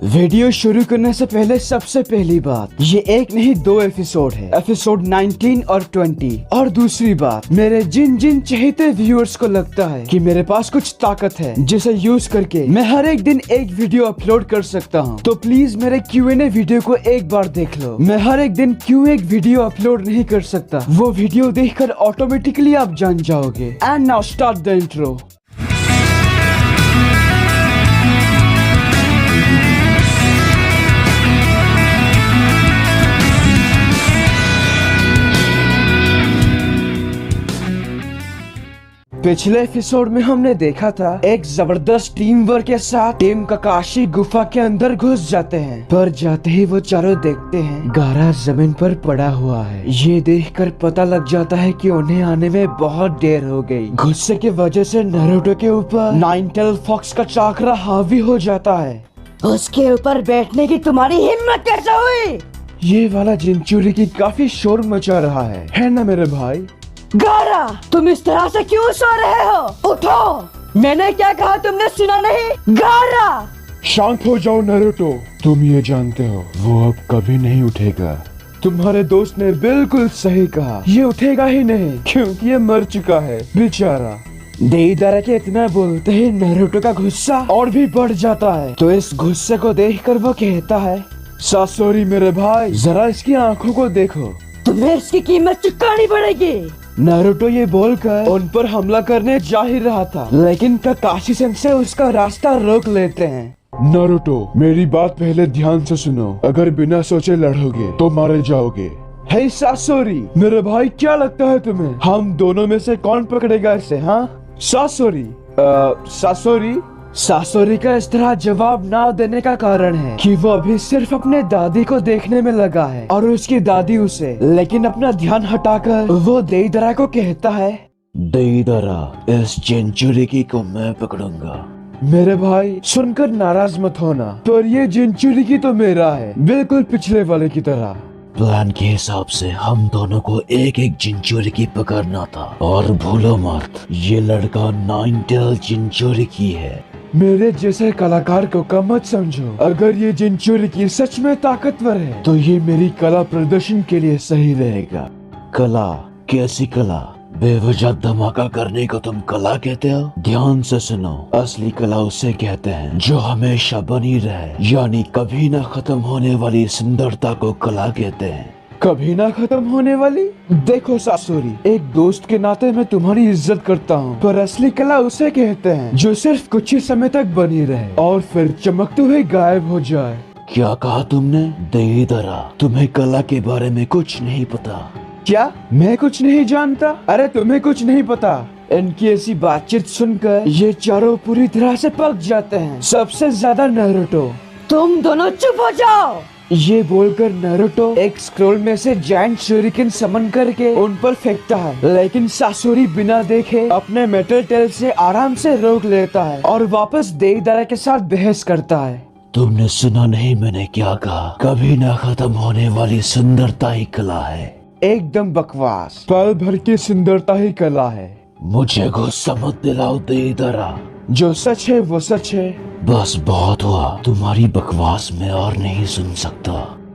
Video शुरू करने से पहले सबसे पहली बात, ये एक नहीं दो एपिसोड है, एपिसोड 19 और 20। और दूसरी बात, मेरे जिन जिन चहेते व्यूअर्स को लगता है कि मेरे पास कुछ ताकत है जिसे यूज करके मैं हर एक दिन एक वीडियो अपलोड कर सकता हूँ, तो प्लीज मेरे Q&A वीडियो को एक बार देख लो। मैं हर एक दिन क्यों एक वीडियो अपलोड नहीं कर सकता, वो वीडियो देखकर ऑटोमेटिकली आप जान जाओगे। And now start the intro. पिछले एपिसोड में हमने देखा था एक जबरदस्त टीम वर्क के साथ टीम ककाशी गुफा के अंदर घुस जाते हैं, पर जाते ही वो चारों देखते हैं गारा जमीन पर पड़ा हुआ है। ये देखकर पता लग जाता है कि उन्हें आने में बहुत देर हो गई। गुस्से की वजह से नारुतो के ऊपर नाइन-टेल फॉक्स का चाकरा हावी हो जाता है। उसके ऊपर बैठने की तुम्हारी हिम्मत कैसे हुई? ये वाला जिंचुरी की काफी शोर मचा रहा है ना मेरे भाई? गारा, तुम इस तरह से क्यों सो रहे हो? उठो, मैंने क्या कहा तुमने सुना नहीं? गारा, शांत हो जाओ नारुतो, तुम ये जानते हो वो अब कभी नहीं उठेगा। तुम्हारे दोस्त ने बिल्कुल सही कहा, ये उठेगा ही नहीं क्योंकि ये मर चुका है बेचारा। देईदारा के इतना बोलते ही नारुतो का गुस्सा और भी बढ़ जाता है, तो इस गुस्से को देखकर वो कहता है, सासोरी मेरे भाई, जरा इसकी आंखों को देखो, तुम्हें इसकी कीमत चुकानी पड़ेगी। नारुतो ये बोलकर उन पर हमला करने जा ही रहा था, लेकिन काकाशी सेंसेई उसका रास्ता रोक लेते हैं। नारुतो, मेरी बात पहले ध्यान से सुनो, अगर बिना सोचे लड़ोगे तो मारे जाओगे। हे सासोरी मेरे भाई, क्या लगता है तुम्हें हम दोनों में से कौन पकड़ेगा इसे? हाँ सासोरी? सासोरी का इस तरह जवाब ना देने का कारण है कि वो अभी सिर्फ अपने दादी को देखने में लगा है और उसकी दादी उसे, लेकिन अपना ध्यान हटाकर वो देईदारा को कहता है, देईदारा, इस जिंचुरिकी को मैं पकड़ूंगा। मेरे भाई सुनकर नाराज मत होना, पर ये जिंचुरिकी तो मेरा है, बिल्कुल पिछले वाले की तरह। प्लान के हिसाब से हम दोनों को एक एक जिंचुरिकी पकड़ना था, और भूलो मत ये लड़का नाइन-टेल जिंचुरिकी है। मेरे जैसे कलाकार को कम मत समझो, अगर ये जिंचुरिकी सच में ताकतवर है तो ये मेरी कला प्रदर्शन के लिए सही रहेगा। कला? कैसी कला? बेवजह धमाका करने को तुम कला कहते हो? ध्यान से सुनो, असली कला उसे कहते हैं जो हमेशा बनी रहे, यानी कभी ना खत्म होने वाली सुंदरता को कला कहते हैं। कभी ना खत्म होने वाली? देखो सासोरी, एक दोस्त के नाते मैं तुम्हारी इज्जत करता हूँ, पर असली कला उसे कहते हैं जो सिर्फ कुछ ही समय तक बनी रहे और फिर चमकते हुए गायब हो जाए। क्या कहा तुमने? देईदारा, तुम्हें कला के बारे में कुछ नहीं पता? क्या मैं कुछ नहीं जानता? अरे तुम्हें कुछ नहीं पता? इनकी ऐसी बातचीत सुनकर ये चारों पूरी तरह से पक जाते हैं, सबसे ज्यादा नारुतो। तुम दोनों चुप हो जाओ। ये बोलकर नारुतो एक स्क्रोल में से जायंट शूरिकेन समन करके उन पर फेंकता है, लेकिन सासोरी बिना देखे अपने मेटल टेल से आराम से रोक लेता है और वापस देईदारा के साथ बहस करता है। तुमने सुना नहीं मैंने क्या कहा? कभी ना खत्म होने वाली सुंदरता ही कला है। एकदम बकवास, पल भर की सुंदरता ही कला है। मुझे गुस्सा मत दिलाओ देईदारा, जो सच है वो सच है। बस बहुत हुआ, तुम्हारी बकवास में और नहीं सुन सकता।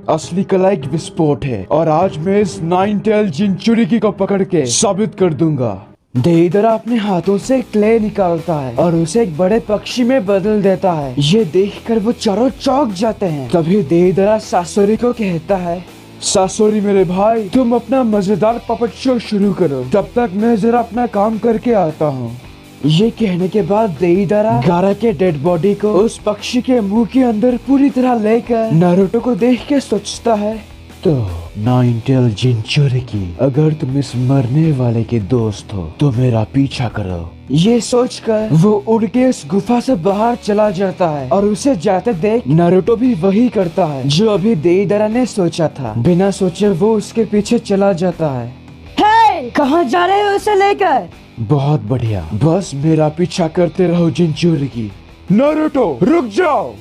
असली कला एक विस्फोट है और आज मैं इस नाइन-टेल जिंचुरिकी को पकड़ के साबित कर दूंगा। देईदारा अपने हाथों से क्ले निकालता है और उसे एक बड़े पक्षी में बदल देता है। ये देखकर वो चारों चौंक जाते हैं। तभी देईदारा सासोरी को कहता है, सासोरी मेरे भाई, तुम अपना मजेदार पपट शो शुरू करो, तब तक मैं जरा अपना काम करके आता हूँ। ये कहने के बाद देईदारा गारा के डेड बॉडी को उस पक्षी के मुंह के अंदर पूरी तरह लेकर नारुतो को देख के सोचता है, तो नाइन-टेल जिंचुरिकी, अगर तुम इस मरने वाले के दोस्त हो तो मेरा पीछा करो। ये सोचकर वो उड़ के इस गुफा से बाहर चला जाता है और उसे जाते देख नारुतो भी वही करता है जो अभी देईदारा ने सोचा था। बिना सोचे वो उसके पीछे चला जाता है। हे, कहाँ जा रहे हो उसे लेकर? बहुत बढ़िया, बस मेरा पीछा करते रहो जिंचुरिकी। नारुतो रुक जाओ।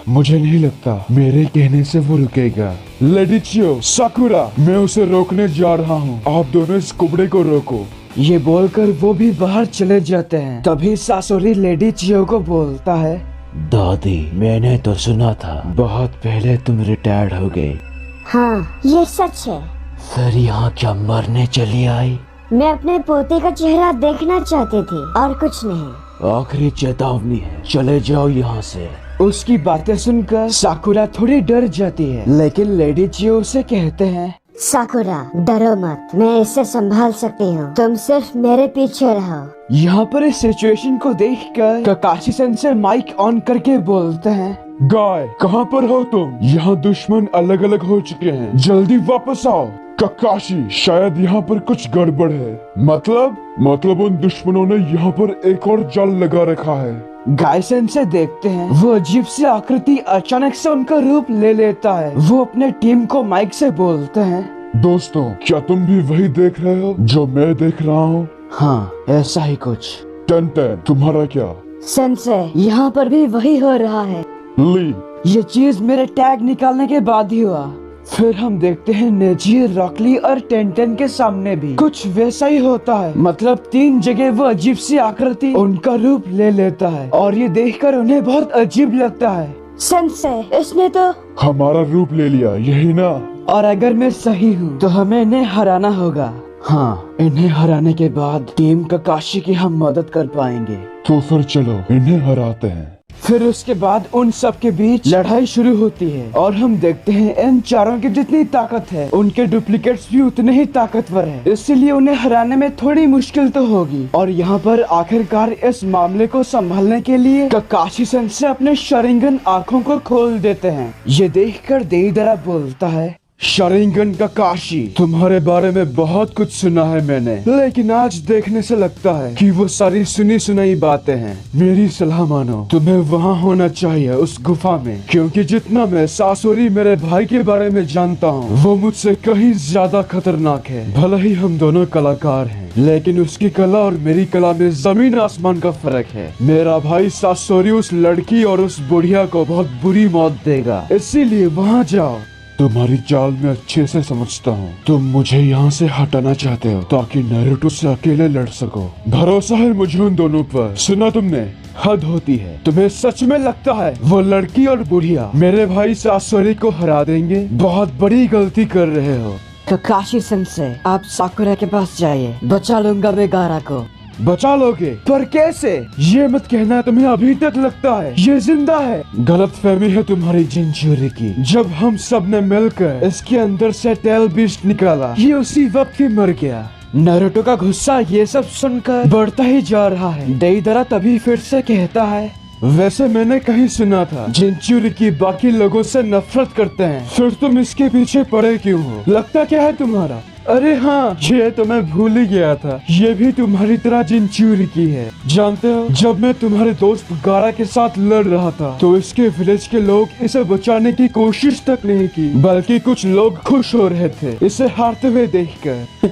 मुझे नहीं लगता मेरे कहने से वो रुकेगा। लेडिचियो, साकुरा, मैं उसे रोकने जा रहा हूँ, आप दोनों इस कुबड़े को रोको। ये बोलकर वो भी बाहर चले जाते हैं। तभी सासोरी लेडिचियो को बोलता है, दादी, मैंने तो सुना था बहुत पहले तुम रिटायर्ड हो गए। हाँ, ये सच है। फिर यहाँ क्या मरने चली आई? मैं अपने पोते का चेहरा देखना चाहती थी और कुछ नहीं। आखिरी चेतावनी है, चले जाओ यहाँ से। उसकी बातें सुनकर साकुरा थोड़ी डर जाती है, लेकिन लेडी चियो उसे कहते हैं, साकुरा, डरो मत, मैं इसे संभाल सकती हूँ, तुम सिर्फ मेरे पीछे रहो। यहाँ पर इस सिचुएशन को देखकर ककाशी सेंसे माइक ऑन करके बोलते हैं, गाय, कहाँ पर हो तुम? यहाँ दुश्मन अलग अलग हो चुके हैं, जल्दी वापस आओ। ककाशी, शायद यहाँ पर कुछ गड़बड़ है। मतलब उन दुश्मनों ने यहाँ पर एक और जाल लगा रखा है। गायसन से देखते हैं, वो अजीब सी आकृति अचानक से उनका रूप ले लेता है। वो अपने टीम को माइक से बोलते हैं, दोस्तों, क्या तुम भी वही देख रहे हो जो मैं देख रहा हूँ? हाँ, ऐसा ही कुछ। टेन, तुम्हारा क्या? सेंसे, यहाँ पर भी वही हो रहा है। ली, ये चीज मेरे टैग निकालने के बाद ही हुआ। फिर हम देखते हैं नेजी, रॉकली और टेंटेन के सामने भी कुछ वैसा ही होता है। मतलब 3 जगह वो अजीब सी आकृति उनका रूप ले लेता है और ये देखकर उन्हें बहुत अजीब लगता है। सेंसे, इसने तो हमारा रूप ले लिया, यही ना? और अगर मैं सही हूँ तो हमें इन्हें हराना होगा। हाँ, इन्हें हराने के बाद टीम ककाशी की हम मदद कर पाएंगे। तो फिर चलो इन्हें हराते हैं। फिर उसके बाद उन सब के बीच लड़ाई शुरू होती है और हम देखते हैं इन चारों की जितनी ताकत है उनके डुप्लीकेट्स भी उतने ही ताकतवर हैं। इसलिए उन्हें हराने में थोड़ी मुश्किल तो होगी। और यहाँ पर आखिरकार इस मामले को संभालने के लिए ककाशी सेंसे अपने शरिंगन आँखों को खोल देते हैं। ये देखकर देईदरा बोलता है, शरिंगन ककाशी, तुम्हारे बारे में बहुत कुछ सुना है मैंने, लेकिन आज देखने से लगता है कि वो सारी सुनी सुनाई बातें हैं। मेरी सलाह मानो, तुम्हें वहाँ होना चाहिए उस गुफा में, क्योंकि जितना मैं सासोरी मेरे भाई के बारे में जानता हूँ वो मुझसे कहीं ज्यादा खतरनाक है। भले ही हम दोनों कलाकार हैं, लेकिन उसकी कला और मेरी कला में जमीन आसमान का फर्क है। मेरा भाई सासोरी उस लड़की और उस बुढ़िया को बहुत बुरी मौत देगा, इसीलिए वहाँ जाओ। तुम्हारी चाल में अच्छे से समझता हूँ। तुम मुझे यहाँ से हटाना चाहते हो ताकि नारुतो से अकेले लड़ सको। भरोसा है मुझे उन दोनों पर। सुना तुमने? हद होती है। तुम्हें सच में लगता है वो लड़की और बुढ़िया मेरे भाई सासोरी को हरा देंगे? बहुत बड़ी गलती कर रहे हो। ककाशी सेंसे, आप साकुरा के पास जाइए, बचा लूंगा मैं गारा को। बचा लोगे? पर कैसे? ये मत कहना तुम्हें अभी तक लगता है ये जिंदा है। गलतफहमी है तुम्हारी जिंचूरी की। जब हम सब ने मिलकर इसके अंदर से टेल बीस्ट निकाला, ये उसी वक्त ही मर गया। नारुतो का गुस्सा ये सब सुनकर बढ़ता ही जा रहा है। देईदरा तभी फिर से कहता है, वैसे मैंने कहीं सुना था जिंचूरी की बाकी लोगों से नफरत करते हैं, फिर तुम इसके पीछे पड़े क्यों हो? लगता क्या है तुम्हारा? अरे हाँ, ये तो मैं भूल ही गया था, ये भी तुम्हारी तरह जिंचूरी की है। जानते हो, जब मैं तुम्हारे दोस्त गारा के साथ लड़ रहा था तो इसके विलेज के लोग इसे बचाने की कोशिश तक नहीं की, बल्कि कुछ लोग खुश हो रहे थे इसे हारते हुए देखकर।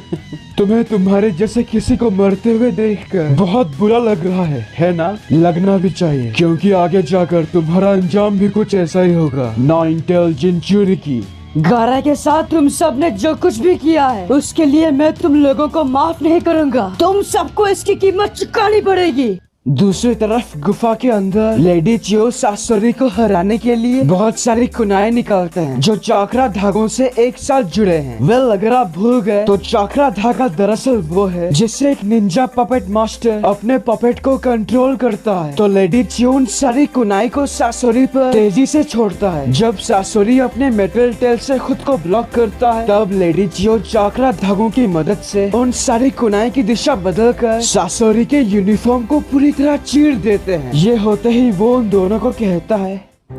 तुम्हें तुम्हारे जैसे किसी को मरते हुए देखकर बहुत बुरा लग रहा है ना? लगना भी चाहिए, क्योंकि आगे जाकर तुम्हारा अंजाम भी कुछ ऐसा ही होगा। नाइन टेल जिंचूरी की। गारा के साथ तुम सब ने जो कुछ भी किया है उसके लिए मैं तुम लोगों को माफ नहीं करूंगा। तुम सबको इसकी कीमत चुकानी पड़ेगी। दूसरी तरफ गुफा के अंदर लेडी चियो सासोरी को हराने के लिए बहुत सारी कुनाएं निकालते हैं जो चाकरा धागों से एक साथ जुड़े हैं। वेल, अगर आप भूल गए तो चाकरा धागा दरअसल वो है जिससे एक निंजा पपेट मास्टर अपने पपेट को कंट्रोल करता है। तो लेडी चियो उन सारी कुनाई को सासोरी पर तेजी से छोड़ता है। जब सासोरी अपने मेटल टेल से खुद को ब्लॉक करता है, तब लेडी चियो चाकरा धागों की मदद से उन सारी कुनाई की दिशा बदलकर सासोरी के यूनिफॉर्म को पूरी तरह चीर देते हैं। ये होते ही वो उन दोनों को कहता है,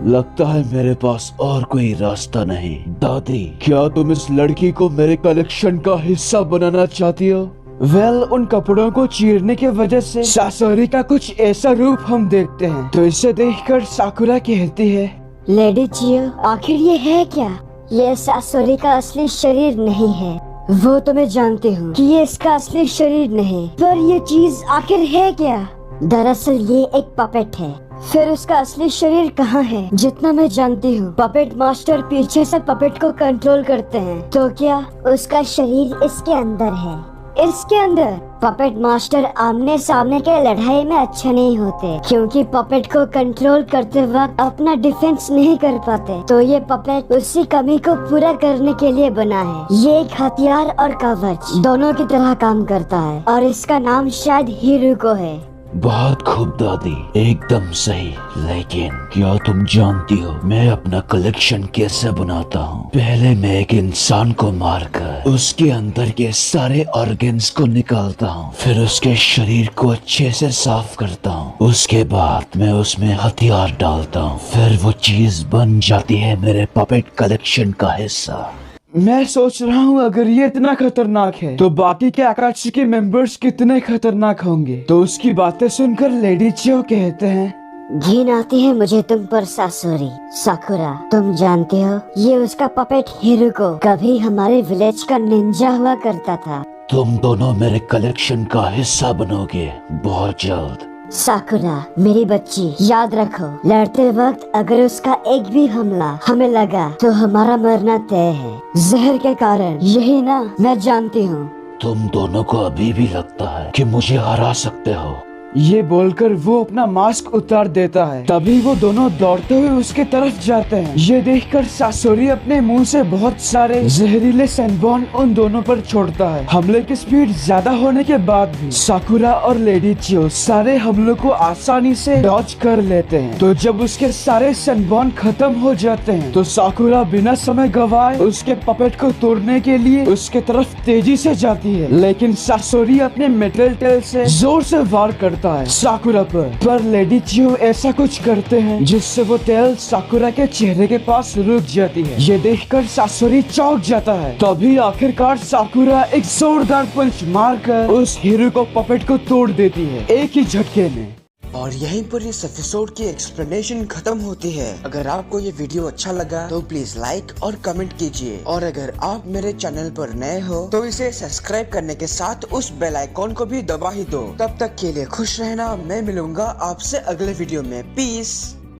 लगता है मेरे पास और कोई रास्ता नहीं। दादी, क्या तुम इस लड़की को मेरे कलेक्शन का हिस्सा बनाना चाहती हो? वेल, उन कपड़ों को चीरने की वजह से सासोरी का कुछ ऐसा रूप हम देखते हैं। तो इसे देखकर साकुरा कहती है, लेडी चियो, आखिर ये है क्या? ये सासोरी का असली शरीर नहीं है। वो तो मैं जानती हूँ कि ये इसका असली शरीर नहीं, पर ये चीज आखिर है क्या? दरअसल ये एक पपेट है। फिर उसका असली शरीर कहाँ है? जितना मैं जानती हूँ पपेट मास्टर पीछे से पपेट को कंट्रोल करते हैं। तो क्या उसका शरीर इसके अंदर है? इसके अंदर पपेट मास्टर आमने सामने के लड़ाई में अच्छा नहीं होते, क्योंकि पपेट को कंट्रोल करते वक्त अपना डिफेंस नहीं कर पाते। तो ये पपेट उसी कमी को पूरा करने के लिए बना है। ये एक हथियार और कवच दोनों की तरह काम करता है और इसका नाम शायद हिरुको है। बहुत खूब दादी, एकदम सही। लेकिन क्या तुम जानती हो मैं अपना कलेक्शन कैसे बनाता हूँ? पहले मैं एक इंसान को मारकर उसके अंदर के सारे ऑर्गन्स को निकालता हूँ, फिर उसके शरीर को अच्छे से साफ करता हूँ। उसके बाद मैं उसमें हथियार डालता हूँ, फिर वो चीज बन जाती है मेरे पपेट कलेक्शन का हिस्सा। मैं सोच रहा हूँ अगर ये इतना खतरनाक है तो बाकी के आकाशी के मेंबर्स कितने खतरनाक होंगे। तो उसकी बातें सुनकर लेडी चियो कहते हैं, घिन आती है मुझे तुम पर सासुरी। साकुरा, तुम जानते हो ये उसका पपेट हिरुको कभी हमारे विलेज का निंजा हुआ करता था। तुम दोनों मेरे कलेक्शन का हिस्सा बनोगे बहुत जल्द। साकुरा, मेरी बच्ची, याद रखो लड़ते वक्त अगर उसका एक भी हमला हमें लगा तो हमारा मरना तय है, जहर के कारण। यही ना? मैं जानती हूँ। तुम दोनों को अभी भी लगता है कि मुझे हरा सकते हो? ये बोलकर वो अपना मास्क उतार देता है। तभी वो दोनों दौड़ते हुए उसके तरफ जाते हैं। ये देखकर सासोरी अपने मुंह से बहुत सारे जहरीले सैनबॉर्न उन दोनों पर छोड़ता है। हमले की स्पीड ज्यादा होने के बाद भी साकुरा और लेडी चियो सारे हमलों को आसानी से डॉज कर लेते हैं। तो जब उसके सारे सैनबॉर्न खत्म हो जाते हैं तो साकुरा बिना समय गवाए उसके पपेट को तोड़ने के लिए उसके तरफ तेजी से जाती है, लेकिन सासोरी अपने मेटल टेल से जोर से वार करता है साकुरा पर लेडी चियो ऐसा कुछ करते हैं जिससे वो टेल साकुरा के चेहरे के पास रुक जाती है। ये देखकर सासोरी चौंक जाता है। तभी आखिरकार साकुरा एक जोरदार पंच मारकर उस हिरुको पपेट को तोड़ देती है एक ही झटके में। और यहीं पर इस एपिसोड की एक्सप्लेनेशन खत्म होती है। अगर आपको ये वीडियो अच्छा लगा तो प्लीज लाइक और कमेंट कीजिए, और अगर आप मेरे चैनल पर नए हो तो इसे सब्सक्राइब करने के साथ उस बेल आइकॉन को भी दबा ही दो। तब तक के लिए खुश रहना। मैं मिलूंगा आपसे अगले वीडियो में। पीस।